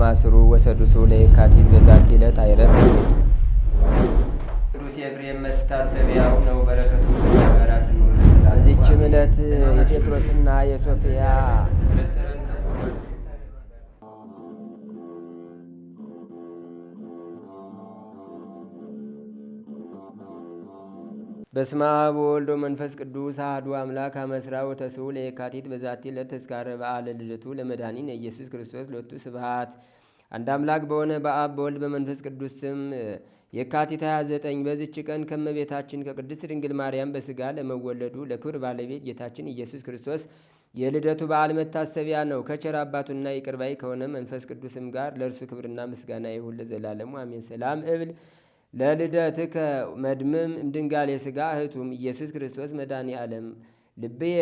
ማስሩ ወሰዱሱ ለየካቲት በዛቲ ዕለት አይረፍ። ቅዱስ ኤፍሬም መታሰቢያው ነው። በረከቱ ጋራት ነው። በዚችም ዕለት የጴጥሮስና የሶፊያ በስመ አብ ወወልድ ወመንፈስ ቅዱስ አሐዱ አምላክ አመስራ ወተስዑ ለየካቲት በዛቲ ዕለት ተዝካረ በዓለ ልደቱ ለመድኃኒነ ኢየሱስ ክርስቶስ ሎቱ ስብሐት። አንድ አምላክ በሆነ በአብ በወልድ በመንፈስ ቅዱስ ስም የካቲት 29 በዚች ቀን ከእመቤታችን ከቅድስት ድንግል ማርያም በሥጋ ለመወለዱ ለክብር ባለቤት ጌታችን ኢየሱስ ክርስቶስ የልደቱ በዓል መታሰቢያ ነው። ከቸር አባቱና ይቅር ባይ ከሆነ መንፈስ ቅዱስም ጋር ለእርሱ ክብርና ምስጋና ይሁን ለዘላለሙ አሜን። ሰላም እብል ለልደትከ መድምም እምድንጋሌ ሥጋ እህቱም ኢየሱስ ክርስቶስ መድኃኔ ዓለም ልብየ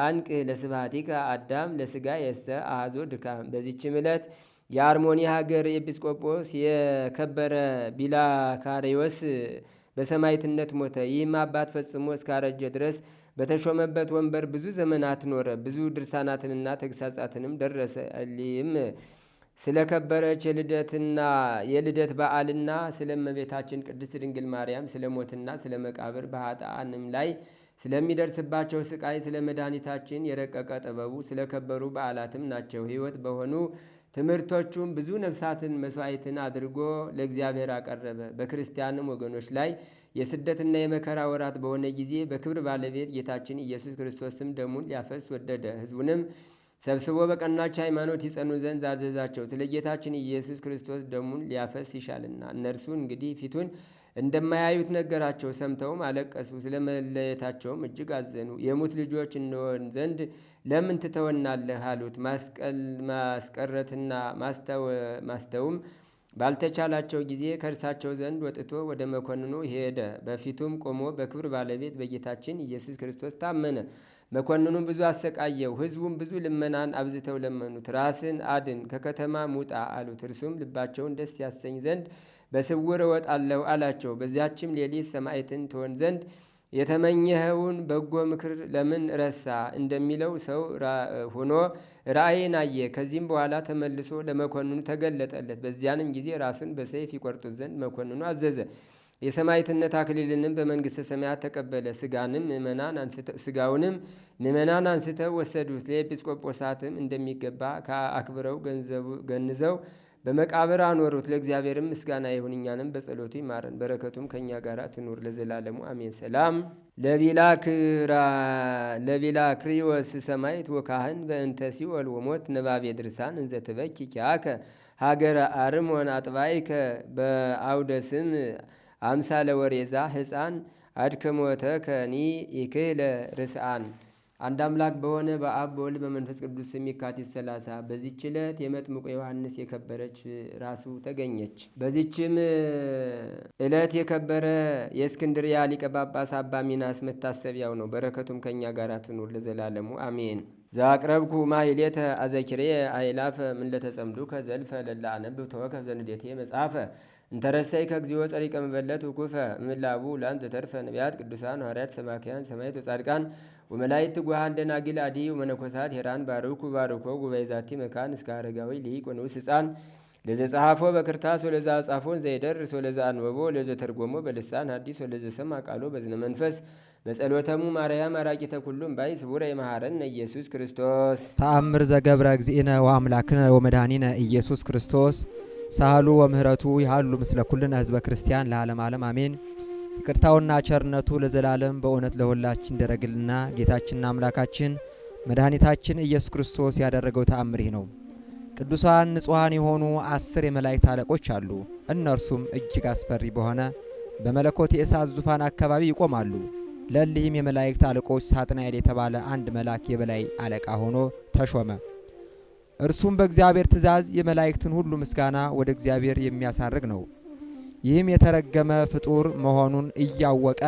አንቅ ለስብሐቲከ አዳም ለሥጋ የሰ አሐዞ ድካም። በዚችም ዕለት የአርሞኒ ሀገር ኤጲስቆጶስ የከበረ ቢላካሪዎስ በሰማዕትነት ሞተ። ይህም አባት ፈጽሞ እስካረጀ ድረስ በተሾመበት ወንበር ብዙ ዘመናት ኖረ። ብዙ ድርሳናትንና ተግሳጻትንም ደረሰ። እሊህም ስለ ከበረች የልደት በዓልና ስለ እመቤታችን ቅድስት ድንግል ማርያም ስለ ሞትና ስለ መቃብር በኃጥአንም ላይ ስለሚደርስባቸው ስቃይ ስለ መድኃኒታችን የረቀቀ ጥበቡ ስለ ከበሩ በዓላትም ናቸው። ሕይወት በሆኑ ትምህርቶቹም ብዙ ነፍሳትን መስዋዕትን አድርጎ ለእግዚአብሔር አቀረበ። በክርስቲያንም ወገኖች ላይ የስደትና የመከራ ወራት በሆነ ጊዜ በክብር ባለቤት ጌታችን ኢየሱስ ክርስቶስም ደሙን ሊያፈስ ወደደ። ሕዝቡንም ሰብስቦ በቀናች ሃይማኖት ይጸኑ ዘንድ አዘዛቸው። ስለ ጌታችን ኢየሱስ ክርስቶስ ደሙን ሊያፈስ ይሻልና። እነርሱ እንግዲህ ፊቱን እንደማያዩት ነገራቸው። ሰምተውም አለቀሱ። ስለ መለየታቸውም እጅግ አዘኑ። የሙት ልጆች እንሆን ዘንድ ለምን ትተወናለህ አሉት። ማስቀረትና ማስተውም ባልተቻላቸው ጊዜ ከእርሳቸው ዘንድ ወጥቶ ወደ መኮንኑ ሄደ። በፊቱም ቆሞ በክብር ባለቤት በጌታችን ኢየሱስ ክርስቶስ ታመነ። መኮንኑም ብዙ አሰቃየው። ሕዝቡም ብዙ ልመናን አብዝተው ለመኑት። ራስን አድን፣ ከከተማም ውጣ አሉት። እርሱም ልባቸውን ደስ ያሰኝ ዘንድ በስውር እወጣለሁ አላቸው። በዚያችም ሌሊት ሰማዕትን ትሆን ዘንድ የተመኘኸውን በጎ ምክር ለምን ረሳ እንደሚለው ሰው ሆኖ ራእይን አየ። ከዚህም በኋላ ተመልሶ ለመኮንኑ ተገለጠለት። በዚያንም ጊዜ ራሱን በሰይፍ ይቆርጡት ዘንድ መኮንኑ አዘዘ። የሰማዕትነት አክሊልንም በመንግሥተ ሰማያት ተቀበለ። ስጋውንም ምእመናን አንስተው ወሰዱት። ለኤጲስቆጶሳትም እንደሚገባ ከአክብረው ገንዘው በመቃብር አኖሩት። ለእግዚአብሔርም ምስጋና ይሁን፣ እኛንም በጸሎቱ ይማረን፣ በረከቱም ከእኛ ጋር ትኑር ለዘላለሙ አሜን። ሰላም ለቢላክሪዎስ ሰማዕት ወካህን በእንተ ሲኦል ወሞት ነባቤ ድርሳን እንዘ ትበኪ ኪያከ ሀገረ አርሞን አጥባይከ በአውደ ስም አምሳለ ወሬዛ ሕፃን አድክሞተ ከኒ ይክህለ ርስአን። አንድ አምላክ በሆነ በአብ በወልድ በመንፈስ ቅዱስ ስም የካቲት 30 በዚች ዕለት የመጥምቁ ዮሐንስ የከበረች ራሱ ተገኘች። በዚችም ዕለት የከበረ የእስክንድርያ ሊቀ ጳጳስ አባ ሚናስ መታሰቢያው ነው። በረከቱም ከእኛ ጋር ትኑር ለዘላለሙ አሜን። ዛቅረብኩ ማሕሌተ አዘኪሬ አይላፈ ምንለተጸምዱ ከዘልፈ ለላ አነብብ ተወከፍ ዘንዴቴ መጽሐፈ እንተረሳይ ከግዚኦ ጸሪቀ መበለት ውኩፈ ምላቡ ላን ዘተርፈ ነቢያት ቅዱሳን ሐዋርያት ሰማክያን ሰማዕት ወጻድቃን ወመላእክት ትጉሃን ደናግል አዲ ወመነኮሳት ሄራን ባርኩ ጉባኤ ዛቲ መካን እስከ አረጋዊ ሊቅ ወንዑስ ሕፃን ለዘጸሐፎ በክርታስ ወለዛ ጻፎን ዘይደርስ ወለዛ አንበቦ ለዘ ተርጎሞ በልሳን ሐዲስ ወለዘ ሰማ ቃሎ በዝነ መንፈስ በጸሎተሙ ማርያም አራቂተ ኩሉም ባይ ስቡረ ይመሃረን ኢየሱስ ክርስቶስ። ተአምር ዘገብረ እግዚእነ ወአምላክነ ወመድኃኒነ ኢየሱስ ክርስቶስ ሳህሉ ወምህረቱ ይሃሉ ምስለ ኩልነ ህዝበ ክርስቲያን ለዓለም ዓለም አሜን። ይቅርታውና ቸርነቱ ለዘላለም በእውነት ለሁላችን ደረግልና ጌታችንና አምላካችን መድኃኒታችን ኢየሱስ ክርስቶስ ያደረገው ተአምር ይህ ነው። ቅዱሳን ንጹሐን የሆኑ 10 የመላእክት አለቆች አሉ። እነርሱም እጅግ አስፈሪ በሆነ በመለኮት የእሳት ዙፋን አካባቢ ይቆማሉ። ለሊህም የመላእክት አለቆች ሳጥናኤል የተባለ አንድ መልአክ የበላይ አለቃ ሆኖ ተሾመ። እርሱም በእግዚአብሔር ትእዛዝ የመላእክትን ሁሉ ምስጋና ወደ እግዚአብሔር የሚያሳርግ ነው። ይህም የተረገመ ፍጡር መሆኑን እያወቀ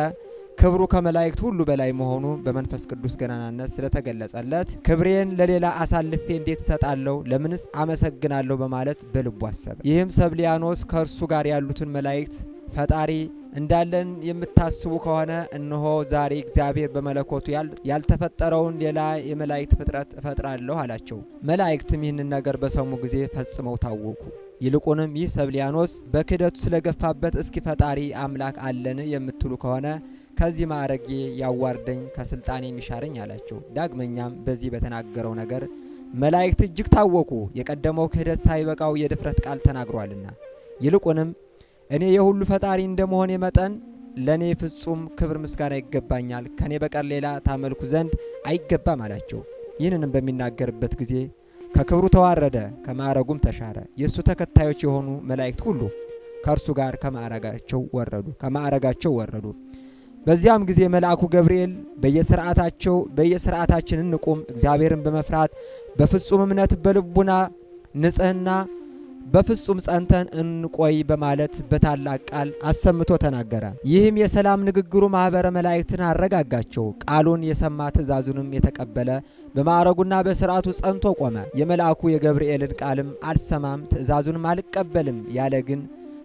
ክብሩ ከመላእክት ሁሉ በላይ መሆኑ በመንፈስ ቅዱስ ገናናነት ስለተገለጸለት ክብሬን ለሌላ አሳልፌ እንዴት እሰጣለሁ? ለምንስ አመሰግናለሁ? በማለት በልቡ አሰበ። ይህም ሰብሊያኖስ ከእርሱ ጋር ያሉትን መላእክት ፈጣሪ እንዳለን የምታስቡ ከሆነ እነሆ ዛሬ እግዚአብሔር በመለኮቱ ያልተፈጠረውን ሌላ የመላእክት ፍጥረት እፈጥራለሁ አላቸው። መላእክትም ይህንን ነገር በሰሙ ጊዜ ፈጽመው ታወኩ። ይልቁንም ይህ ሰብሊያኖስ በክህደቱ ስለገፋበት እስኪ ፈጣሪ አምላክ አለን የምትሉ ከሆነ ከዚህ ማዕረጌ ያዋርደኝ ከስልጣኔ የሚሻረኝ አላቸው። ዳግመኛም በዚህ በተናገረው ነገር መላእክት እጅግ ታወኩ፣ የቀደመው ክህደት ሳይበቃው የድፍረት ቃል ተናግሯልና። ይልቁንም እኔ የሁሉ ፈጣሪ እንደመሆኔ መጠን ለእኔ ፍጹም ክብር ምስጋና ይገባኛል፣ ከኔ በቀር ሌላ ታመልኩ ዘንድ አይገባም አላቸው። ይህንንም በሚናገርበት ጊዜ ከክብሩ ተዋረደ፣ ከማዕረጉም ተሻረ። የእሱ ተከታዮች የሆኑ መላእክት ሁሉ ከእርሱ ጋር ከማዕረጋቸው ወረዱ። በዚያም ጊዜ መልአኩ ገብርኤል በየስርዓታችን እንቁም፣ እግዚአብሔርን በመፍራት በፍጹም እምነት በልቡና ንጽሕና በፍጹም ጸንተን እንቆይ በማለት በታላቅ ቃል አሰምቶ ተናገረ። ይህም የሰላም ንግግሩ ማኅበረ መላእክትን አረጋጋቸው። ቃሉን የሰማ ትእዛዙንም የተቀበለ በማዕረጉና በሥርዓቱ ጸንቶ ቆመ። የመልአኩ የገብርኤልን ቃልም አልሰማም ትእዛዙንም አልቀበልም ያለ ግን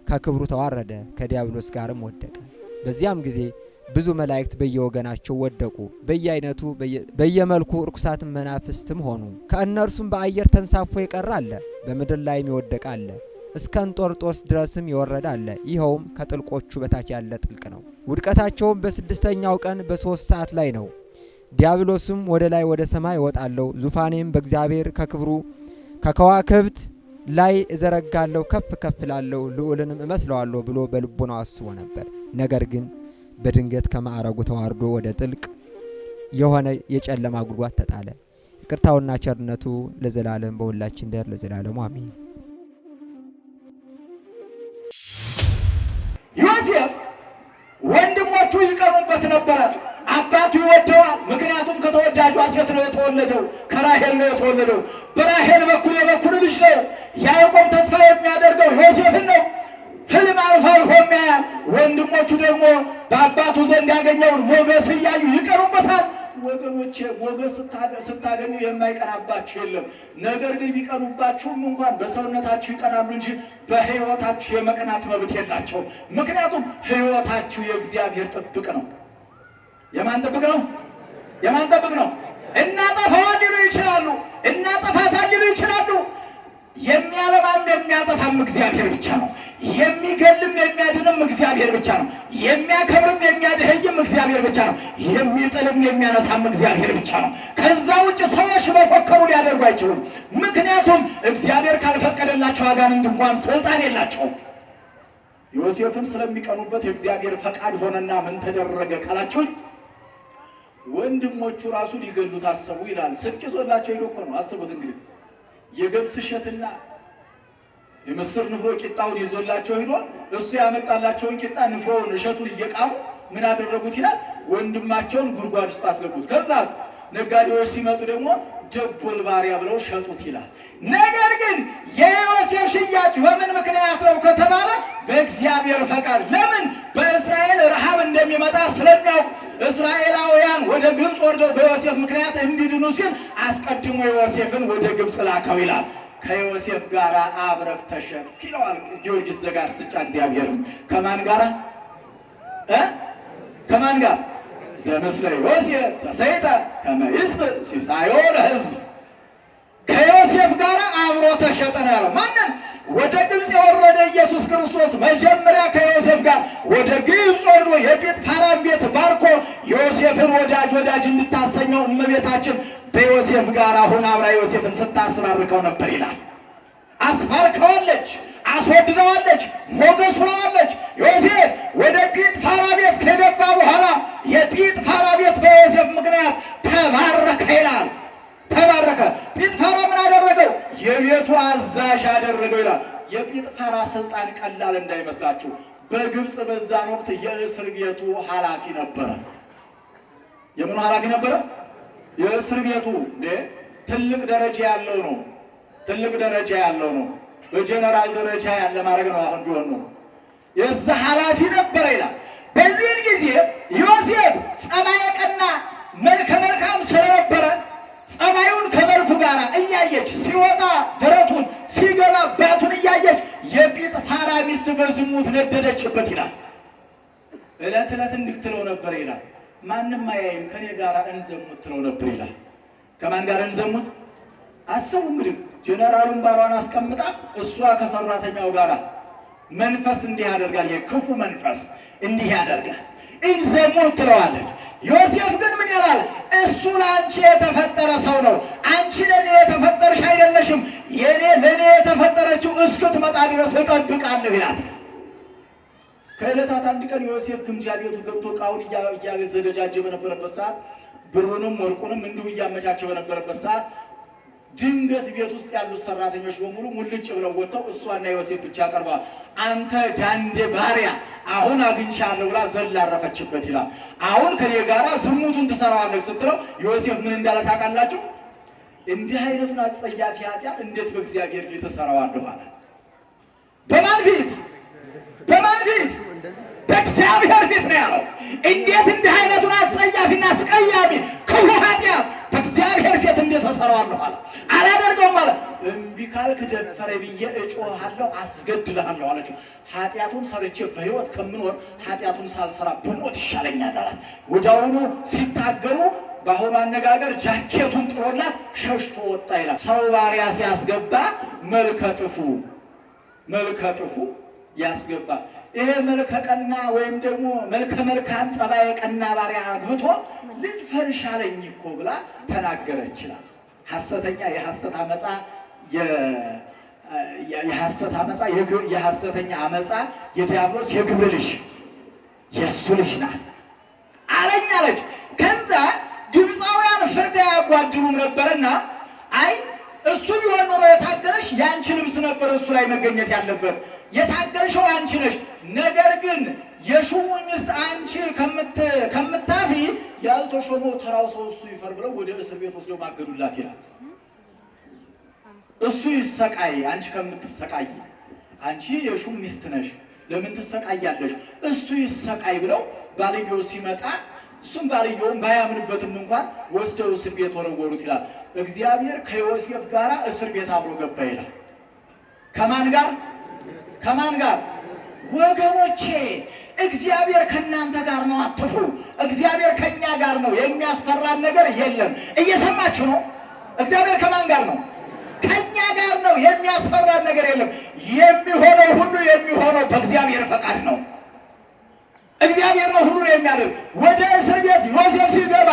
ከክብሩ ተዋረደ፣ ከዲያብሎስ ጋርም ወደቀ። በዚያም ጊዜ ብዙ መላእክት በየወገናቸው ወደቁ፣ በየአይነቱ በየመልኩ ርኩሳት መናፍስትም ሆኑ። ከእነርሱም በአየር ተንሳፎ የቀረ አለ፣ በምድር ላይም የወደቀ አለ፣ እስከ እንጦርጦስ ድረስም የወረደ አለ። ይኸውም ከጥልቆቹ በታች ያለ ጥልቅ ነው። ውድቀታቸውም በስድስተኛው ቀን በ3 ሰዓት ላይ ነው። ዲያብሎስም ወደ ላይ ወደ ሰማይ እወጣለሁ፣ ዙፋኔም በእግዚአብሔር ከክብሩ ከከዋክብት ላይ እዘረጋለሁ፣ ከፍ ከፍ ላለሁ፣ ልዑልንም እመስለዋለሁ ብሎ በልቡናው አስቦ ነበር። ነገር ግን በድንገት ከማዕረጉ ተዋርዶ ወደ ጥልቅ የሆነ የጨለማ ጉድጓድ ተጣለ። ይቅርታውና ቸርነቱ ለዘላለም በሁላችን ደር ለዘላለሙ አሜን። ዮሴፍ ወንድሞቹ ይቀሩበት ነበር። አባቱ ይወደዋል። ምክንያቱም ከተወዳጇ ሴት ነው የተወለደው፣ ከራሄል ነው የተወለደው። በራሄል በኩል የበኩር ልጅ ነው። ያዕቆብ ተስፋ የሚያደርገው ዮሴፍን ነው። ህልም አልፎ ያያል። ወንድሞቹ ደግሞ በአባቱ ዘንድ ያገኘውን ሞገስ እያዩ ይቀሩበታል። ወገኖቼ ሞገስ ስታገኙ የማይቀናባችሁ የለም። ነገር ግን ቢቀኑባችሁም እንኳን በሰውነታችሁ ይቀናሉ እንጂ በሕይወታችሁ የመቅናት መብት የላቸው። ምክንያቱም ሕይወታችሁ የእግዚአብሔር ጥብቅ ነው። የማን ጥብቅ ነው? የማን ጥብቅ ነው? እናጠፋዋል ሊሉ ይችላሉ፣ እናጠፋታል ሊሉ ይችላሉ። የሚያለማም የሚያጠፋም እግዚአብሔር ብቻ ነው። የሚገልም የሚያድንም እግዚአብሔር ብቻ ነው። የሚያከብርም የሚያድህይም እግዚአብሔር ብቻ ነው። የሚጥልም የሚያነሳም እግዚአብሔር ብቻ ነው። ከዛ ውጭ ሰዎች መፎከሩ ሊያደርጉ አይችሉም። ምክንያቱም እግዚአብሔር ካልፈቀደላቸው አጋንንት እንኳን ስልጣን የላቸውም። ዮሴፍን ስለሚቀኑበት የእግዚአብሔር ፈቃድ ሆነና ምን ተደረገ ካላችሁኝ፣ ወንድሞቹ ራሱ ሊገሉት አሰቡ ይላል። ስንቅ ይዞላቸው ሄዶ እኮ ነው። አስቡት እንግዲህ የገብስ እሸትና የምስር ንፍሮ ቂጣውን ይዞላቸው ሄዶ እሱ ያመጣላቸውን ቂጣ ንፍሮውን እሸቱን እየቃሙ ምን አደረጉት ይላል? ወንድማቸውን ጉድጓድ ውስጥ አስገቡት። ከዛስ ነጋዴዎች ሲመጡ ደግሞ ጀቦል ባሪያ ብለው ሸጡት ይላል። ነገር ግን የዮሴፍ ሽያጭ በምን ምክንያት ነው ከተባለ በእግዚአብሔር ፈቃድ። ለምን? በእስራኤል ረሃብ እንደሚመጣ ስለሚያውቅ እስራኤላውያን ወደ ግብፅ ወርደው በዮሴፍ ምክንያት እንዲድኑ ሲል አስቀድሞ ዮሴፍን ወደ ግብፅ ላከው ይላል። ከዮሴፍ ጋር አብረህ ተሸጥክ ይለዋል ጊዮርጊስ ዘጋስጫ። እግዚአብሔርም ከማን ጋር ከማን ጋር? ዘምስለ ዮሴፍ ተሰይጠ ከመ ይስጥ ሲሳዮ ለሕዝብ። ከዮሴፍ ጋር አብሮ ተሸጠ ነው ያለው። ማንን? ወደ ግብፅ የወረደ ኢየሱስ ክርስቶስ መጀመሪያ ከዮሴፍ ጋር ወደ ግብፅ ወርዶ የጲጥፋራን ቤት ባርኮ ዮሴፍን ወዳጅ እንድታሰኘው እመቤታችን በዮሴፍ ጋር አሁን አብራ ዮሴፍን ስታስባርከው ነበር ይላል። አስባርከዋለች፣ አስወድደዋለች፣ ሞገስ ሆነዋለች። ዮሴፍ ወደ ጲጥፋራ ቤት ከገባ በኋላ የጲጥፋራ ቤት በዮሴፍ ምክንያት ተባረከ ይላል። ተባረከ። ጲጥፋራ ምን አደረገው? የቤቱ አዛዥ አደረገው ይላል። የጲጥፋራ ስልጣን ቀላል እንዳይመስላችሁ። በግብፅ በዛን ወቅት የእስር ቤቱ ኃላፊ ነበረ። የምኑ ኃላፊ ነበረ? የእስር ቤቱ ትልቅ ደረጃ ያለው ነው። ትልቅ ደረጃ ያለው ነው። በጀነራል ደረጃ ያለ ማድረግ ነው። አሁን ቢሆን ነው የዛ ኃላፊ ነበረ ይላል። በዚህን ጊዜ ዮሴፍ ጸባየ ቀና መልከ መልካም ስለነበረ ጸባዩን ከመልኩ ጋር እያየች ሲወጣ ደረቱን ሲገባ ባቱን እያየች የጲጥፋራ ሚስት በዝሙት ዝሙት ነደደችበት ይላል። ዕለት ዕለት እንዲህ ትለው ነበር ይላል። ማንም አያይም ከኔ ጋር እንዘሙት ትለው ነበር ይላል። ከማን ጋር እንዘሙት? አስቡ እንግዲህ ጀነራሉን ባሏን አስቀምጣ እሷ ከሰራተኛው ጋር መንፈስ እንዲህ ያደርጋል። የክፉ መንፈስ እንዲህ ያደርጋል። እንዘሙት ትለዋለች። ዮሴፍ ግን ምን ይላል? እሱ ለአንቺ የተፈጠረ ሰው ነው፣ አንቺ ለእኔ የተፈጠርሽ አይደለሽም። ለእኔ የተፈጠረችው እስክትመጣ ድረስ እጠብቃለሁ ይላል። ከዕለታት አንድ ቀን ዮሴፍ ግምጃ ቤቱ ገብቶ ዕቃውን እያዘገጃጀ በነበረበት ሰዓት፣ ብሩንም ወርቁንም እንዲሁ እያመቻቸ በነበረበት ሰዓት ድንገት ቤት ውስጥ ያሉት ሰራተኞች በሙሉ ሙልጭ ብለው ወጥተው እሷና ዮሴፍ ብቻ ቀርበዋል። አንተ ዳንዴ ባሪያ አሁን አግኝቻለሁ ብላ ዘላ አረፈችበት ይላል። አሁን ከኔ ጋራ ዝሙቱን ትሰራዋለህ ስትለው ዮሴፍ ምን እንዳለ ታውቃላችሁ? እንዲህ አይነቱን አጸያፊ ኃጢአት እንዴት በእግዚአብሔር ፊት እሰራዋለሁ አለ። በማን ፊት? በማን ፊት? በእግዚአብሔር ፊት ነው ያለው። እንዴት እንዲህ አይነቱን አጸያፊና አስቀያሚ ክፉ ኃጢአት በእግዚአብሔር ፊት እንዴት እሰራዋለሁ አለ። አላደርገውም አለ። እምቢ ካልክ ደፈረ ብዬ እጮሃለሁ፣ አስገድልሃለሁ አለችው። ኃጢአቱን ሰርቼ በሕይወት ከምኖር ኃጢአቱን ሳልሰራ ብሞት ይሻለኛል አላት። ወዲያውኑ ሲታገሉ በአሁኑ አነጋገር ጃኬቱን ጥሎላት ሸሽቶ ወጣ ይላል። ሰው ባሪያ ሲያስገባ መልከ ጥፉ ያስገባ። ይሄ መልከ ቀና ወይም ደግሞ መልከ መልካም ጸባይ ቀና ባሪያ አግብቶ ልጅ ፈርሻለኝ እኮ ብላ ተናገረች ይችላል። ሐሰተኛ የሐሰት አመፃ የሐሰተኛ አመፃ የዲያብሎስ የግብር ልጅ የእሱ ልጅ ናት አለች። ከዛ ግብፃውያን ፍርድ አያጓድሉም ነበርና አይ እሱ ቢሆን ኖሮ የታገለሽ የአንቺ ልብስ ነበር እሱ ላይ መገኘት ያለበት፣ የታገልሽው አንቺ ነሽ። ነገር ግን የሹሙ ሚስት አንቺ ከምታፊ ያልተሾመው ተራው ሰው እሱ ይፈር ብለው ወደ እስር ቤት ወስደው ማገዱላት ይላል። እሱ ይሰቃይ አንቺ ከምትሰቃይ፣ አንቺ የሹም ሚስት ነሽ ለምን ትሰቃያለሽ? እሱ ይሰቃይ ብለው ባልየው ሲመጣ እሱም ባልየውም ባያምንበትም እንኳን ወስደው እስር ቤት ወረወሩት ይላል። እግዚአብሔር ከዮሴፍ ጋር እስር ቤት አብሮ ገባ ይላል። ከማን ጋር? ከማን ጋር? ወገኖቼ እግዚአብሔር ከእናንተ ጋር ነው፣ አትፍሩ። እግዚአብሔር ከእኛ ጋር ነው፣ የሚያስፈራን ነገር የለም። እየሰማችሁ ነው? እግዚአብሔር ከማን ጋር ነው? ከእኛ ጋር ነው፣ የሚያስፈራን ነገር የለም። የሚሆነው ሁሉ የሚሆነው በእግዚአብሔር ፈቃድ ነው። እግዚአብሔር ነው ሁሉን የሚያደርግ። ወደ እስር ቤት ዮሴፍ ሲገባ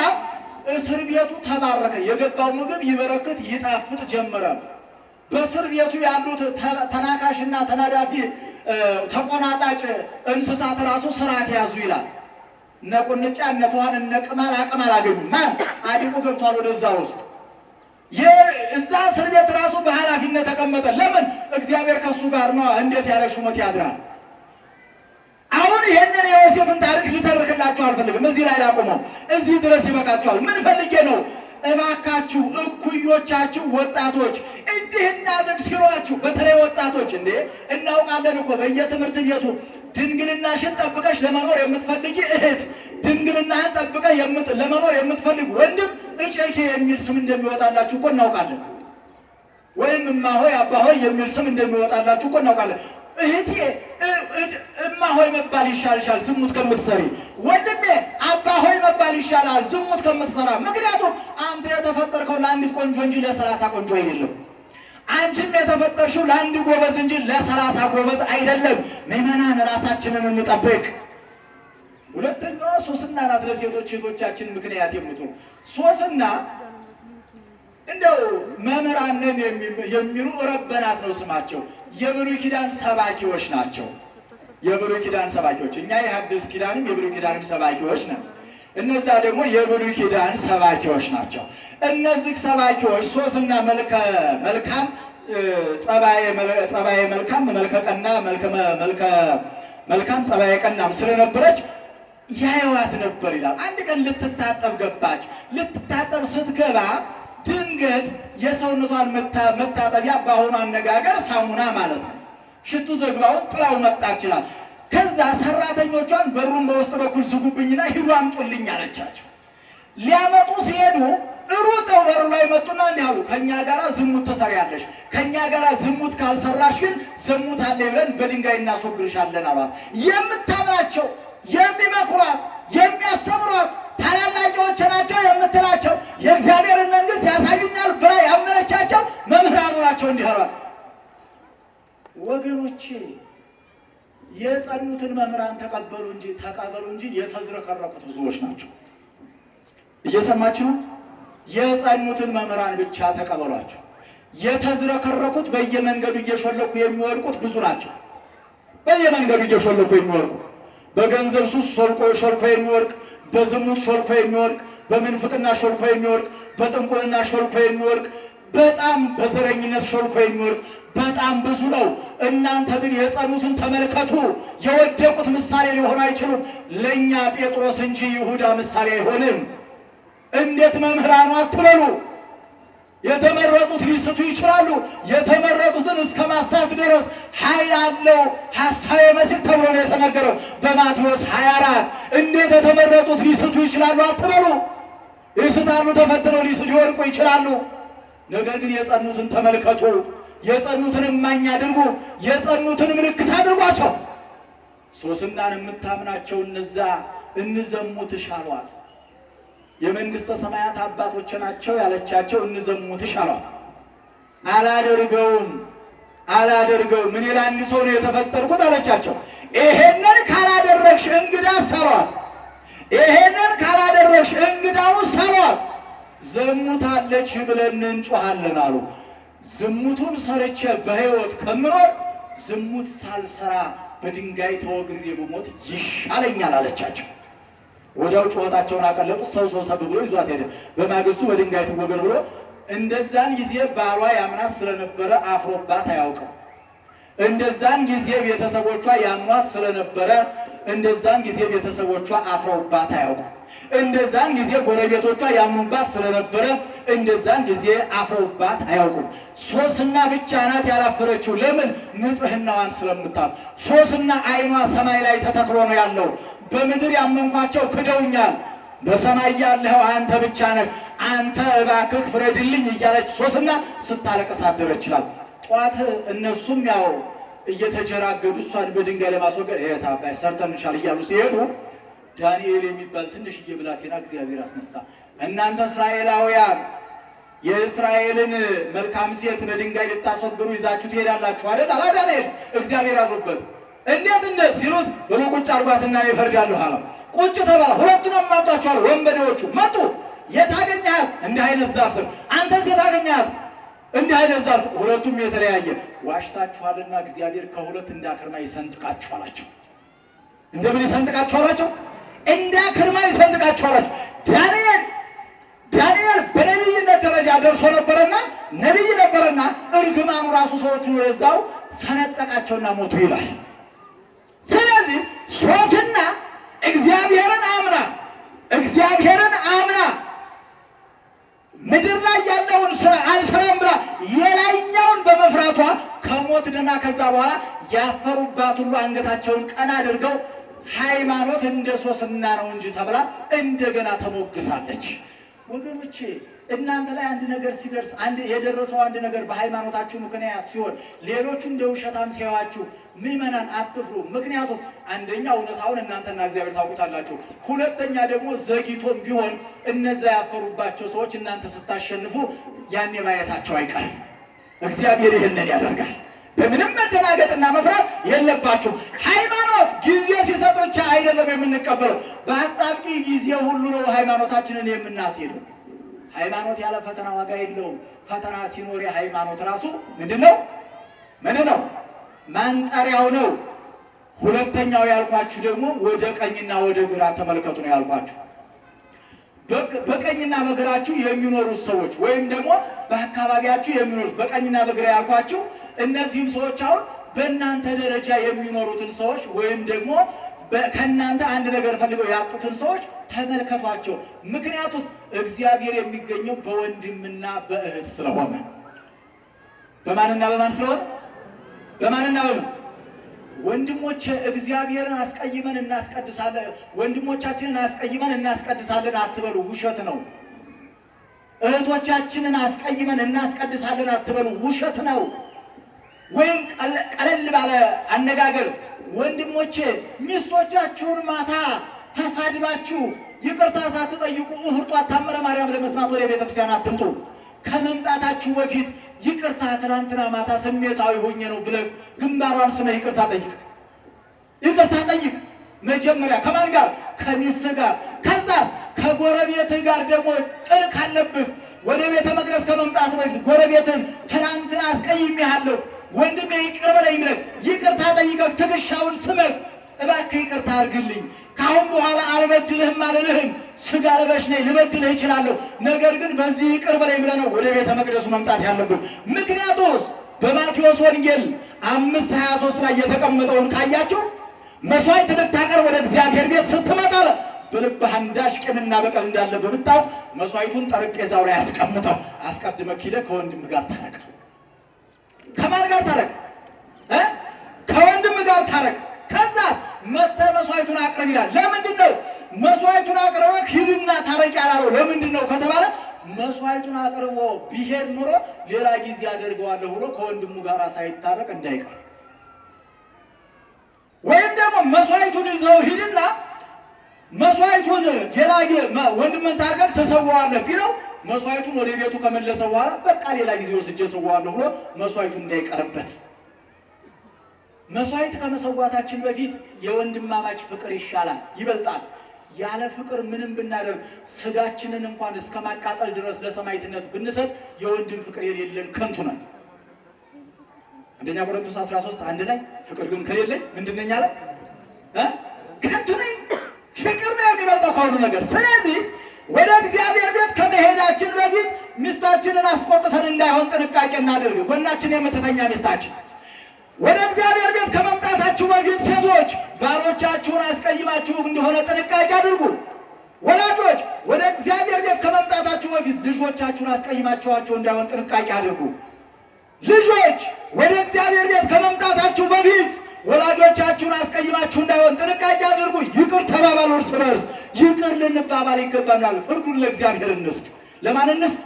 እስር ቤቱ ተባረከ። የገባው ምግብ ይበረክት ይጣፍጥ ጀመረ። በእስር ቤቱ ያሉት ተናካሽና ተናዳፊ ተቆናጣጭ እንስሳት ራሱ ስርዓት ያዙ ይላል። እነ ቁንጫ እነ ተዋን እነ ቅማል አቅማል አገኙ። ማን? ጻድቁ ገብቷል ወደዛ ውስጥ። እዛ እስር ቤት ራሱ በኃላፊነት ተቀመጠ። ለምን? እግዚአብሔር ከሱ ጋር ነው። እንዴት ያለ ሹመት ያድራል። አሁን ይሄንን የዮሴፍን ታሪክ ልተርክላችሁ አልፈልግም። እዚህ ላይ ላቆመው። እዚህ ድረስ ይበቃችኋል። ምን ፈልጌ ነው? እባካችሁ እኩዮቻችሁ ወጣቶች እንዲህ እናድርግ ሲሏችሁ፣ በተለይ ወጣቶች እንዴ እናውቃለን እኮ በየትምህርት ቤቱ ድንግልናሽን ጠብቀሽ ለመኖር የምትፈልጊ እህት፣ ድንግልናህን ጠብቀሽ ለመኖር የምትፈልግ ወንድም እጨኬ የሚል ስም እንደሚወጣላችሁ እኮ እናውቃለን። ወይም እማሆይ አባሆይ የሚል ስም እንደሚወጣላችሁ እኮ እናውቃለን። እህቴ እማሆይ መባል ይሻልሻል ዝሙት ከምትሰሪ። ወንድሜ አባሆይ መባል ይሻላል ዝሙት ከምትሰራ። ምክንያቱም አንተ የተፈጠርከው ለአንዲት ቆንጆ እንጂ ለ30 ቆንጆ አይደለም። አንቺም የተፈጠርሽው ለአንድ ጎበዝ እንጂ ለ30 ጎበዝ አይደለም። ምዕመናን ራሳችንን እንጠብቅ። ሁለተኛዋ ሶስና ናት። ለሴቶች ሴቶቻችን ምክንያት የምትሆን ሶስና እንደው መምህራንን የሚሉ ረበናት ነው ስማቸው። የብሉይ ኪዳን ሰባኪዎች ናቸው። የብሉይ ኪዳን ሰባኪዎች፣ እኛ የሐዲስ ኪዳንም የብሉይ ኪዳንም ሰባኪዎች ነን። እነዛ ደግሞ የብሉይ ኪዳን ሰባኪዎች ናቸው። እነዚህ ሰባኪዎች ሶስና መልካም ጸባየ መልካም መልከ ቀና መልካም ጸባየ ቀናም ስለነበረች ያዩዋት ነበር ይላል። አንድ ቀን ልትታጠብ ገባች። ልትታጠብ ስትገባ ድንገት የሰውነቷን መታጠቢያ በአሁኑ አነጋገር ሳሙና ማለት ነው፣ ሽቱ ዘግባውን ጥላው መጣች ይላል። ከዛ ሰራተኞቿን በሩን በውስጥ በኩል ዝጉብኝና ሂዱ አምጡልኝ አለቻቸው። ሊያመጡ ሲሄዱ ሩጠው በሩ ላይ መጡና እንዲህ አሉ፣ ከእኛ ጋር ዝሙት ትሰሪያለሽ፣ ከእኛ ጋር ዝሙት ካልሰራሽ ግን ዝሙት አለ ብለን በድንጋይ እናስወግርሻለን አሏት። የምታምናቸው የሚመክሯት የሚያስተምሯት ታላላቆች ናቸው የምትላቸው የእግዚአብሔርን መንግሥት ያሳዩኛል ብላ ያመነቻቸው መምህራኑ ናቸው። እንዲህ አሏት። ወገኖቼ የጸኑትን መምህራን ተቀበሉ እንጂ የተዝረከረኩት ብዙዎች ናቸው። እየሰማችሁ ነው? የጸኑትን መምህራን ብቻ ተቀበሏቸው። የተዝረከረኩት በየመንገዱ እየሾለኩ የሚወድቁት ብዙ ናቸው። በየመንገዱ እየሾለኩ የሚወድቁ በገንዘብ ሱስ ሾልኮ የሚወድቅ፣ በዝሙት ሾልኮ የሚወድቅ፣ በምንፍቅና ሾልኮ የሚወድቅ፣ በጥንቁልና ሾልኮ የሚወድቅ፣ በጣም በዘረኝነት ሾልኮ የሚወድቅ በጣም ብዙ ነው። እናንተ ግን የጸኑትን ተመልከቱ። የወደቁት ምሳሌ ሊሆኑ አይችሉም። ለእኛ ጴጥሮስ እንጂ ይሁዳ ምሳሌ አይሆንም። እንዴት መምህራኑ አትበሉ። የተመረጡት ሊስቱ ይችላሉ። የተመረጡትን እስከ ማሳት ድረስ ኃይል አለው ሐሳዌ መሲሕ ተብሎ ነው የተነገረው በማቴዎስ 24። እንዴት የተመረጡት ሊስቱ ይችላሉ አትበሉ። ይስታሉ፣ ተፈትነው ሊወድቁ ይችላሉ። ነገር ግን የጸኑትን ተመልከቱ። የጸኑትን እማኝ አድርጉ። የጸኑትን ምልክት አድርጓቸው። ሶስናን የምታምናቸው እነዛ እንዘሙትሽ አሏት። የመንግሥተ ሰማያት አባቶች ናቸው ያለቻቸው እንዘሙትሽ አሏት። አላደርገውም እኔ ለአንድ ሰው ነው የተፈጠርኩት አለቻቸው። ይሄንን ካላደረግሽ እንግዳ ሰሯት። ይሄንን ካላደረግሽ እንግዳው ሰሯት። ዘሙታለች ብለን እንጮሃለን አሉ። ዝሙቱን ሰርቼ በሕይወት ከምኖር ዝሙት ሳልሰራ በድንጋይ ተወግሬ ብሞት ይሻለኛል አለቻቸው። ወዲያው ጩኸታቸውን አቀለጡት። ሰው ሰብ ብሎ ይዟት ሄደ። በማግስቱ በድንጋይ ትወገር ብሎ እንደዛን ጊዜ ባሏ ያምናት ስለነበረ አፍሮባት አያውቅም። እንደዛን ጊዜ ቤተሰቦቿ ያምኗት ስለነበረ እንደዛን ጊዜ ቤተሰቦቿ አፍረውባት አያውቅም። እንደዛን ጊዜ ጎረቤቶቿ ያምኑባት ስለነበረ እንደዛን ጊዜ አፍረውባት አያውቁም። ሶስና ብቻ ናት ያላፈረችው። ለምን? ንጽሕናዋን ስለምታውቅ። ሶስና ዓይኗ ሰማይ ላይ ተተክሎ ነው ያለው። በምድር ያመንኳቸው ክደውኛል፣ በሰማይ ያለኸው አንተ ብቻ ነህ፣ አንተ እባክህ ፍረድልኝ እያለች ሶስና ስታለቅስ አደረች ይችላል። ጧት እነሱም ያው እየተጀራገዱ እሷን በድንጋይ ለማስወገድ ታባይ ሰርተንሻል እያሉ ሲሄዱ ዳንኤል የሚባል ትንሽዬ ብላቴና እግዚአብሔር አስነሳ። እናንተ እስራኤላውያን የእስራኤልን መልካም ሴት በድንጋይ ልታስወግሩ ይዛችሁ ትሄዳላችሁ አይደል? አላ ዳንኤል እግዚአብሔር አድሮበት እንዴት ሲሉት ብሎ ቁጭ አድርጓትና ይፈርዳለሁ አለ። ቁጭ ተባለ። ሁለቱንም ማምጣቸዋል። ወንበዴዎቹ መጡ። የታገኛት እንዲህ አይነት ዛፍ ስር፣ አንተስ የታገኛት እንዲህ አይነት ዛፍ። ሁለቱም የተለያየ ዋሽታችኋልና እግዚአብሔር ከሁለት እንዳክርማ ይሰንጥቃችሁ አላቸው። እንደምን ይሰንጥቃችሁ አላቸው? እንዳክርማ ይሰንጥቃችሁ አላቸው። ዳንኤል በነቢይነት ደረጃ ደርሶ ነበረና ነቢይ ነበረና እርግማኑ ራሱ ሰዎቹን ወደዛው ሰነጠቃቸውና ሞቱ ይላል። ስለዚህ ሶስና እግዚአብሔርን አምና ምድር ላይ ያለውን ስራ አልሰራም ብላ የላይኛውን በመፍራቷ ከሞት ደና ከዛ በኋላ ያፈሩባት ሁሉ አንገታቸውን ቀና አድርገው ሃይማኖት እንደ ሶስና ነው እንጂ ተብላ እንደገና ተሞግሳለች። ወገኖቼ እናንተ ላይ አንድ ነገር ሲደርስ የደረሰው አንድ ነገር በሃይማኖታችሁ ምክንያት ሲሆን ሌሎቹ እንደ ውሸታም ሲያዩአችሁ ምዕመናን አትፍሩ። ምክንያቱም አንደኛ እውነታውን እናንተና እግዚአብሔር ታውቁታላችሁ። ሁለተኛ ደግሞ ዘግይቶም ቢሆን እነዛ ያፈሩባቸው ሰዎች እናንተ ስታሸንፉ ያኔ ማየታቸው አይቀርም። እግዚአብሔር ይህንን ያደርጋል። በምንም መደናገጥና መፍራት የለባችሁ። ሃይማኖት ጊዜ ሲሰጥ ብቻ አይደለም የምንቀበለው፣ በአጣብቂ ጊዜ ሁሉ ነው ሃይማኖታችንን የምናስሄደው። ሃይማኖት ያለ ፈተና ዋጋ የለውም። ፈተና ሲኖር የሃይማኖት ራሱ ምንድነው? ማንጠሪያው ነው። ሁለተኛው ያልኳችሁ ደግሞ ወደ ቀኝና ወደ ግራ ተመልከቱ ነው ያልኳችሁ። በቀኝና በግራችሁ የሚኖሩት ሰዎች ወይም ደግሞ በአካባቢያችሁ የሚኖሩት በቀኝና በግራ ያልኳችሁ እነዚህም ሰዎች አሁን በእናንተ ደረጃ የሚኖሩትን ሰዎች ወይም ደግሞ ከእናንተ አንድ ነገር ፈልገው ያጡትን ሰዎች ተመልከቷቸው። ምክንያቱም እግዚአብሔር የሚገኘው በወንድምና በእህት ስለሆነ በማንና በማን ስለሆነ በማንና በማን ወንድሞቼ እግዚአብሔርን አስቀይመን እናስቀድሳለን፣ ወንድሞቻችንን አስቀይመን እናስቀድሳለን አትበሉ። ውሸት ነው። እህቶቻችንን አስቀይመን እናስቀድሳለን አትበሉ፣ ውሸት ነው። ወይም ቀለል ባለ አነጋገር ወንድሞቼ ሚስቶቻችሁን ማታ ተሳድባችሁ ይቅርታ ሳትጠይቁ እሁድ ጧት ታምረ ማርያም ለመስማት ወደ ቤተክርስቲያን አትምጡ። ከመምጣታችሁ በፊት ይቅርታ ትናንትና ማታ ስሜታዊ ሆኜ ነው ብለህ ግንባሯን ስመህ ይቅርታ ጠይቅ። ይቅርታ ጠይቅ መጀመሪያ ከማን ጋር? ከሚስት ጋር። ከዛስ ከጎረቤትህ ጋር ደግሞ ጥል ካለብህ ወደ ቤተ መቅደስ ከመምጣት በፊት ጎረቤትን ትናንትና አስቀይሜሃለሁ ወንድሜ ይቅር በለኝ ብለህ ይቅርታ ጠይቀህ ትከሻውን ስመህ እባክህ ይቅርታ አድርግልኝ፣ ከአሁን በኋላ አልበድልህም አልልህም፣ ስጋ ለበሽ ነኝ ልበድልህ እችላለሁ፣ ነገር ግን በዚህ ይቅር በለኝ ብለህ ነው ወደ ቤተ መቅደሱ መምጣት ያለብህ። ምክንያቱስ በማቴዎስ ወንጌል 5:23 ላይ የተቀመጠውን ካያችሁ መስዋዕት ልታቀርብ ወደ እግዚአብሔር ቤት ስትመጣ በልብህ አንዳች ቂምና በቀል እንዳለብህ ብታውቅ መስዋዕቱን ጠረጴዛው ላይ አስቀምጠው አስቀድመህ ሄደህ ከወንድምህ ጋር ታረቅ። ከማን ጋር ታረቅ? ከወንድምህ ጋር ታረቅ። ከዛ መጥተህ መስዋዕቱን አቅርብ ይላል። ለምንድን ነው መስዋዕቱን አቅርበህ ሂድና ታረቅ ያላለው? ለምንድን ነው ከተባለ መስዋዕቱን አቅርቦ ቢሄድ ኑሮ ሌላ ጊዜ አደርገዋለሁ ብሎ ከወንድሙ ጋር ሳይታረቅ እንዳይቀር፣ ወይም ደግሞ መስዋዕቱን ይዘው ሂድና መስዋዕቱን ሌላ ወንድምን ታርቀህ ተሰዋዋለህ ቢለው መስዋዕቱን ወደ ቤቱ ከመለሰ በኋላ በቃ ሌላ ጊዜ ወስጄ ሰዋዋለሁ ብሎ መስዋዕቱን እንዳይቀርበት። መስዋዕት ከመሰዋታችን በፊት የወንድማማች ፍቅር ይሻላል፣ ይበልጣል። ያለ ፍቅር ምንም ብናደርግ ስጋችንን እንኳን እስከ ማቃጠል ድረስ ለሰማዕትነት ብንሰጥ የወንድም ፍቅር የሌለን ከንቱ ነን። አንደኛ ቆሮንቶስ 13:1 ላይ ፍቅር ግን ከሌለኝ ምንድን ነኝ አለ? ከንቱ ነኝ። ፍቅር ነው የሚበልጠው ከሁሉ ነገር። ስለዚህ ወደ እግዚአብሔር ቤት ከመሄዳችን በፊት ሚስታችንን አስቆጥተን እንዳይሆን ጥንቃቄ እናድርግ። ጎናችን የምትተኛ ሚስታችን ወደ እግዚአብሔር ቤት ከመምጣታችሁ በፊት ሴቶች ባሎቻችሁን አስቀይማችሁ እንደሆነ ጥንቃቄ አድርጉ። ወላጆች ወደ እግዚአብሔር ቤት ከመምጣታችሁ በፊት ልጆቻችሁን አስቀይማችኋቸው እንዳይሆን ጥንቃቄ አድርጉ። ልጆች ወደ እግዚአብሔር ቤት ከመምጣታችሁ በፊት ወላጆቻችሁን አስቀይማችሁ እንዳይሆን ጥንቃቄ አድርጉ። ይቅር ተባባሉ፣ እርስ በርስ ይቅር ልንባባል ይገባናል። ፍርዱን ለእግዚአብሔር እንስጥ። ለማን እንስጥ?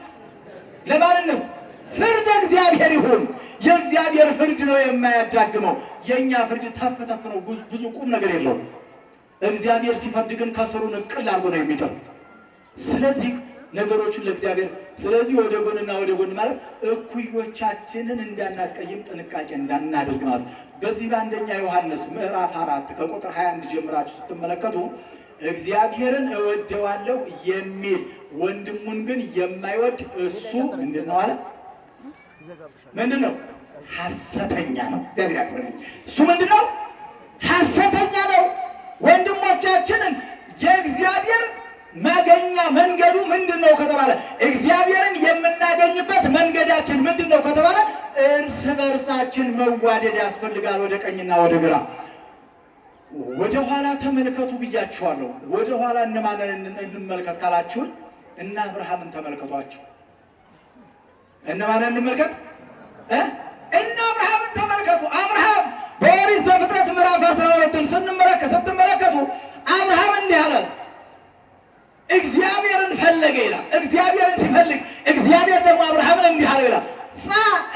ለማን እንስጥ? ፍርድ እግዚአብሔር ይሁን። የእግዚአብሔር ፍርድ ነው የማያዳግመው። የእኛ ፍርድ ተፍ ተፍ ነው፣ ብዙ ቁም ነገር የለውም። እግዚአብሔር ሲፈርድ ግን ከስሩ ንቅል አድርጎ ነው የሚጥል። ስለዚህ ነገሮችን ለእግዚአብሔር ስለዚህ ወደ ጎንና ወደ ጎን ማለት እኩዮቻችንን እንዳናስቀይም ጥንቃቄ እንዳናደርግ ማለት። በዚህ በአንደኛ ዮሐንስ ምዕራፍ 4 ከቁጥር 21 ጀምራችሁ ስትመለከቱ እግዚአብሔርን እወደዋለሁ የሚል ወንድሙን ግን የማይወድ እሱ ምንድን ነው አለ? ምንድን ነው? ሐሰተኛ ነው። እግዚአብሔር ያክብረን። እሱ ምንድን ነው? ሐሰተኛ ነው። ወንድሞቻችንን የእግዚአብሔር ማገኛ መንገዱ ምንድን ነው ከተባለ እግዚአብሔርን የምናገኝበት መንገዳችን ምንድን ነው ከተባለ እርስ በርሳችን መዋደድ ያስፈልጋል። ወደ ቀኝና ወደ ግራ ወደ ኋላ ተመልከቱ ብያችኋለሁ። ወደ ኋላ እነማንን እንመልከት ካላችሁን እና አብርሃምን ተመልከቷቸው። እነማንን እንመልከት? እና አብርሃምን ተመልከቱ። አብርሃም በኦሪት ዘፍጥረት ምዕራፍ 12ን ስትመለከቱ አብርሃም እንዲህ አለ፣ እግዚአብሔርን ፈለገ ይላል። እግዚአብሔርን ሲፈልግ እግዚአብሔር ደግሞ አብርሃምን እንዲህ አለ ይላል፣ ጻ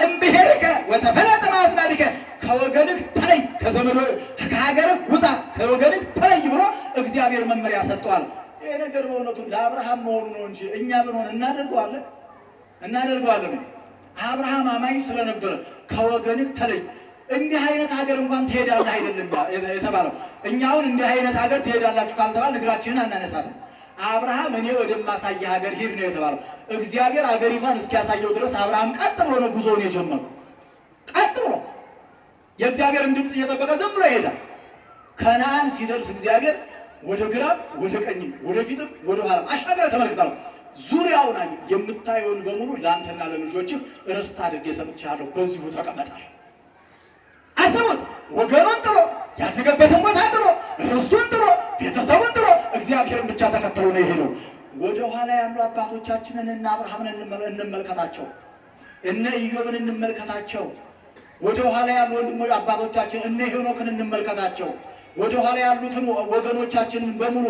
እምብሔርከ ወተፈለጥ ማእስማዲከ፣ ከወገንህ ተለይ፣ ከሀገርህ ውጣ፣ ከወገንህ ተለይ ብሎ እግዚአብሔር መመሪያ ሰጥቷል። ይሄ ነገር በእውነቱ ለአብርሃም መሆኑ ነው እንጂ እኛ ብንሆን እናደርገዋለን? አብርሃም አማኝ ስለነበረ ከወገንህ ተለይ። እንዲህ አይነት ሀገር እንኳን ትሄዳለህ አይደለም የተባለው። እኛውን እንዲህ አይነት ሀገር ትሄዳላችሁ ካልተባል እግራችንን አናነሳለን። አብርሃም እኔ ወደማሳየ ሀገር ሂድ ነው የተባለው። እግዚአብሔር ሀገሪቷን እስኪያሳየው ድረስ አብርሃም ቀጥ ብሎ ነው ጉዞውን የጀመረው። ቀጥ ብሎ የእግዚአብሔርን ድምፅ እየጠበቀ ዝም ብሎ ይሄዳል። ከነዓን ሲደርስ እግዚአብሔር ወደ ግራም ወደ ቀኝም ወደ ፊትም ወደ ኋላም አሻግረህ ተመልክተው ዙሪያውን አይ የምታየውን በሙሉ ለአንተና ለልጆችህ ርስት አድርጌ ሰጥቼሃለሁ፣ በዚሁ ተቀመጣለህ። አሰቡት። ወገኑን ጥሎ ያደገበትን ቦታ ጥሎ ርስቱን ጥሎ ቤተሰቡን ጥሎ እግዚአብሔርን ብቻ ተከትሎ ነው የሄደው። ወደ ኋላ ያሉ አባቶቻችንን እና አብርሃምን እንመልከታቸው፣ እነ ኢዮብን እንመልከታቸው። ወደ ኋላ ያሉ ወንድሞች አባቶቻችን እነ ሄኖክን እንመልከታቸው። ወደ ኋላ ያሉትን ወገኖቻችንን በሙሉ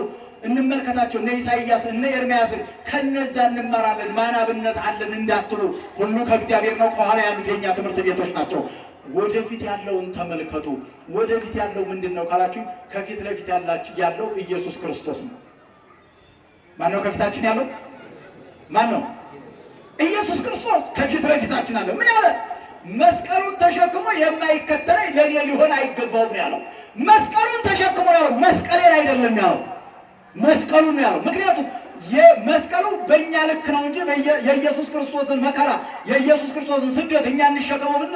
እንመልከታቸው። እነ ኢሳይያስ እነ ኤርምያስ ከነዛ እንማራለን። ማን አብነት አለን እንዳትሉ ሁሉ ከእግዚአብሔር ነው። ከኋላ ያሉት የኛ ትምህርት ቤቶች ናቸው። ወደፊት ያለውን ተመልከቱ። ወደፊት ያለው ምንድነው ካላችሁ ከፊት ለፊት ያለው ኢየሱስ ክርስቶስ ነው። ማን ነው ከፊታችን ያለው? ማን ነው? ኢየሱስ ክርስቶስ ከፊት ለፊታችን አለ። ምን ያለ? መስቀሉን ተሸክሞ የማይከተለኝ ለኔ ሊሆን አይገባውም ያለው። መስቀሉን ተሸክሞ ያለው መስቀሌን አይደለም ያለው፣ መስቀሉን ያለው። ምክንያቱም የመስቀሉ በእኛ ልክ ነው እንጂ የኢየሱስ ክርስቶስን መከራ የኢየሱስ ክርስቶስን ስደት እኛ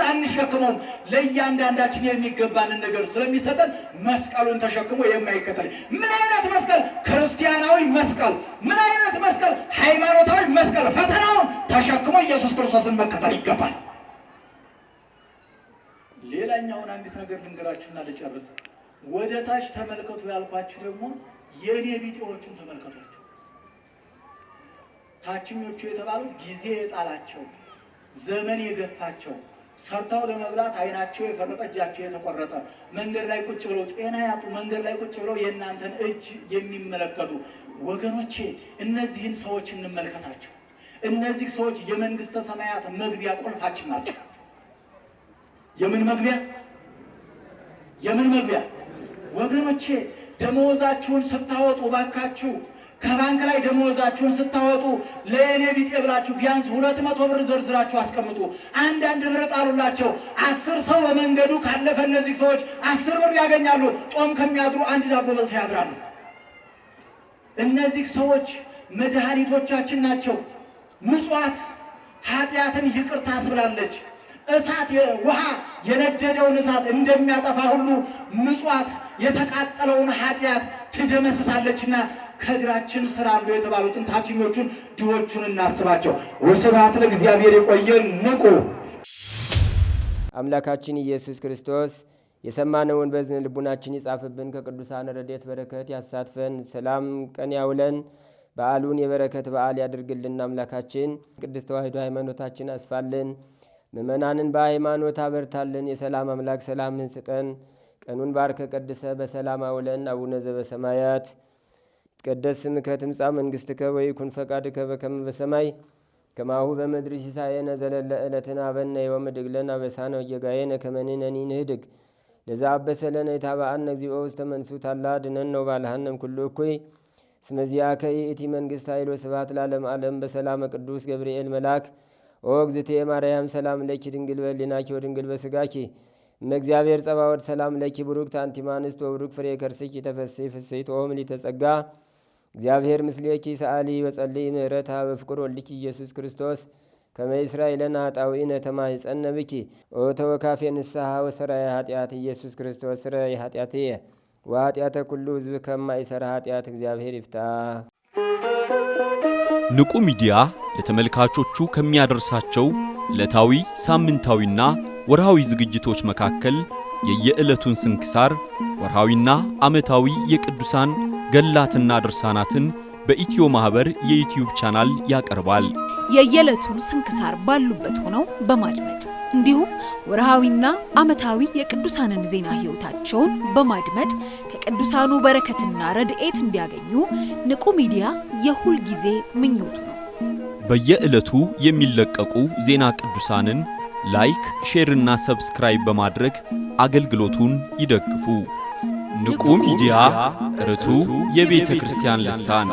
አንሸከመውም። ለእያንዳንዳችን የሚገባንን ነገር ስለሚሰጠን መስቀሉን ተሸክሞ የማይከተል ምን አይነት መስቀል? ክርስቲያናዊ መስቀል። ምን አይነት መስቀል? ሃይማኖታዊ መስቀል። ፈተናውን ተሸክሞ ኢየሱስ ክርስቶስን መከተል ይገባል። ሌላኛውን አንዲት ነገር ልንገራችሁና ልጨርስ። ወደ ታች ተመልከቱ ያልኳችሁ ደግሞ የኔ ቢጤዎቹን ተመልከቷቸው። ታችኞቹ የተባሉ ጊዜ የጣላቸው ዘመን የገፋቸው ሰርተው ለመብላት አይናቸው የፈረጠ እጃቸው የተቆረጠ መንገድ ላይ ቁጭ ብለው ጤና ያጡ መንገድ ላይ ቁጭ ብለው የእናንተን እጅ የሚመለከቱ ወገኖቼ፣ እነዚህን ሰዎች እንመልከታቸው። እነዚህ ሰዎች የመንግስተ ሰማያት መግቢያ ቁልፋችን ናቸው። የምን መግቢያ? የምን መግቢያ? ወገኖቼ ደሞዛችሁን ስታወጡ ባካችሁ ከባንክ ላይ ደሞዛችሁን ስታወጡ ለእኔ ቢጤ ብላችሁ ቢያንስ 200 ብር ዘርዝራችሁ አስቀምጡ። አንዳንድ ብር ጣሉላቸው። 10 ሰው በመንገዱ ካለፈ እነዚህ ሰዎች 10 ብር ያገኛሉ። ጦም ከሚያድሩ አንድ ዳቦ በልተው ያድራሉ። እነዚህ ሰዎች መድኃኒቶቻችን ናቸው። ምጽዋት ኃጢአትን ይቅር ታስብላለች። እሳት ውሃ የነደደውን እሳት እንደሚያጠፋ ሁሉ ምጽዋት የተቃጠለውን ኃጢአት ትደመስሳለችና ከእግራችን ስር አሉ የተባሉትን ታችኞቹን ድሆቹን እናስባቸው። ወስብሐት ለእግዚአብሔር። ይቆየን። ንቁ። አምላካችን ኢየሱስ ክርስቶስ የሰማነውን በዝን ልቡናችን ይጻፍብን፣ ከቅዱሳን ረድኤት በረከት ያሳትፈን፣ ሰላም ቀን ያውለን፣ በዓሉን የበረከት በዓል ያድርግልን። አምላካችን ቅድስት ተዋሕዶ ሃይማኖታችን አስፋልን፣ ምእመናንን በሃይማኖት አበርታልን። የሰላም አምላክ ሰላምን ስጠን። ቀኑን ባርከ ቀድሰ በሰላም አውለን። አቡነ ዘበሰማያት ይትቀደስ ስምከ ትምጻእ መንግሥትከ ወይኩን ፈቃድከ በከመ በሰማይ ከማሁ በምድር ሲሳየነ ዘለለ ዕለትነ ሀበነ ዮም ወኅድግ ለነ አበሳነ ወጌጋየነ ከመ ንሕነኒ ንኅድግ ለዘአበሰ ለነ ኢታብአነ እግዚኦ ውስተ መንሱት አላ አድኅነነ ወባልሐነ እምኩሉ እኩይ እስመ ዚአከ ይእቲ መንግሥት ኃይል ወስብሐት ለዓለመ ዓለም። በሰላመ ቅዱስ ገብርኤል መልአክ ኦ እግዝእትየ ማርያም ሰላም ለኪ ድንግል በሕሊናኪ ወድንግል በሥጋኪ እመ እግዚአብሔር ጸባኦት ሰላም ለኪ ቡሩክት አንቲ እምአንስት ወቡሩክ ፍሬ ከርሥኪ ተፈሥሒ ፍሥሕት ኦ ምልዕተ ጸጋ እግዚአብሔር ምስሌኪ ሰአሊ ወጸልይ ምህረታ በፍቅር ወልኪ ኢየሱስ ክርስቶስ ከመ ይሥራይ ለነ ኃጣውኢነ ተማኅፀነ ብኪ ኦ ተወካፌ ንስሐ ወሰራይ ኃጢአት ኢየሱስ ክርስቶስ ስረይ ኃጢአትየ ወኃጢአተ ኩሉ ሕዝብ ከማይሠራ ኃጢአት እግዚአብሔር ይፍታ። ንቁ ሚዲያ ለተመልካቾቹ ከሚያደርሳቸው ዕለታዊ ሳምንታዊና ወርሃዊ ዝግጅቶች መካከል የየዕለቱን ስንክሳር ወርሃዊና ዓመታዊ የቅዱሳን ገላትና ድርሳናትን በኢትዮ ማህበር የዩቲዩብ ቻናል ያቀርባል። የየዕለቱን ስንክሳር ባሉበት ሆነው በማድመጥ እንዲሁም ወርሃዊና ዓመታዊ የቅዱሳንን ዜና ሕይወታቸውን በማድመጥ ከቅዱሳኑ በረከትና ረድኤት እንዲያገኙ ንቁ ሚዲያ የሁል ጊዜ ምኞቱ ነው። በየዕለቱ የሚለቀቁ ዜና ቅዱሳንን ላይክ፣ ሼርና ሰብስክራይብ በማድረግ አገልግሎቱን ይደግፉ። ንቁ ሚዲያ ርቱ የቤተ ክርስቲያን ልሳን